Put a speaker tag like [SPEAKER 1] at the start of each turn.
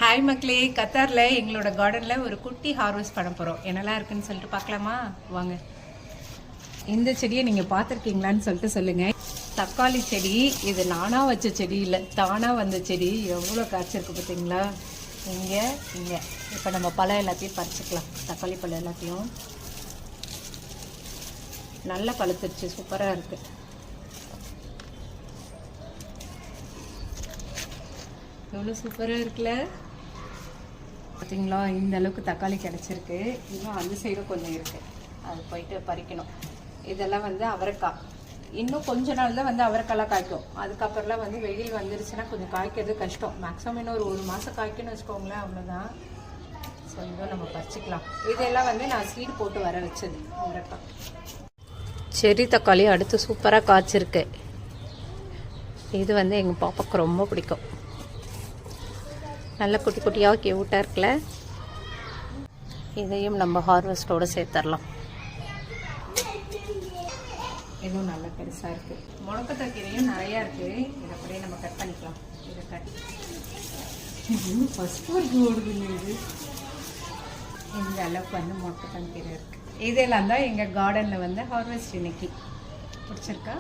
[SPEAKER 1] Hi மக்களே, கத்தாரில் எங்களோட கார்டனில் ஒரு குட்டி ஹார்வெஸ்ட் பண்ண போகிறோம். என்னெல்லாம் இருக்குன்னு சொல்லிட்டு பார்க்கலாமா? வாங்க. இந்த செடியை நீங்கள் பார்த்துருக்கீங்களான்னு சொல்லிட்டு சொல்லுங்கள். தக்காளி செடி, இது நானாக வச்ச செடி இல்லை, தானாக வந்த செடி. எவ்வளோ காய்ச்சிருக்கு பார்த்தீங்களா? இங்கே இப்போ நம்ம பழம் எல்லாத்தையும் பறிச்சுக்கலாம். தக்காளி பழம் எல்லாத்தையும் நல்லா பழுத்துருச்சு, சூப்பராக இருக்குது. எவ்வளோ சூப்பராக இருக்குல்ல பார்த்தீங்களா? இந்த அளவுக்கு தக்காளி கிடச்சிருக்கு. இன்னும் அந்த சைடும் கொஞ்சம் இருக்குது, அது போயிட்டு பறிக்கணும். இதெல்லாம் வந்து அவரைக்காய். இன்னும் கொஞ்ச நாள் தான் வந்து அவரைக்காய்லாம் காய்க்கும். அதுக்கப்புறம்லாம் வந்து வெயில் வந்துருச்சுன்னா கொஞ்சம் காய்க்கிறது கஷ்டம். மேக்ஸிமம் இன்னும் ஒரு மாதம் காய்க்குன்னு வச்சுக்கோங்களேன், அவ்வளோதான். ஸோ இன்னும் நம்ம பறிச்சிக்கலாம். இதெல்லாம் வந்து நான் சீடு போட்டு வர வச்சது அவரைக்காய். செரி தக்காளி அடுத்து சூப்பராக காய்ச்சிருக்கு. இது வந்து எங்கள் பாப்பாவுக்கு ரொம்ப பிடிக்கும். நல்ல குட்டி குட்டியாக கியூட்டாக இருக்குல்ல. இதையும் நம்ம ஹார்வெஸ்டோடு சேர்த்துடலாம். இதுவும் நல்ல பெருசாக இருக்குது. முளக்கத்தா கீரையும் நிறையா இருக்குது. இதை அப்படியே நம்ம கட் பண்ணிக்கலாம். இதை கட் ஃபஸ்ட் ஒர்க் ஓடுதுங்க. இது இந்த அளவுக்கு வந்து முளக்கத்தா கீரை இருக்குது. இதெல்லாம் தான் எங்கள் கார்டனில் வந்து ஹார்வெஸ்ட் இன்னைக்கு. பிடிச்சிருக்கா?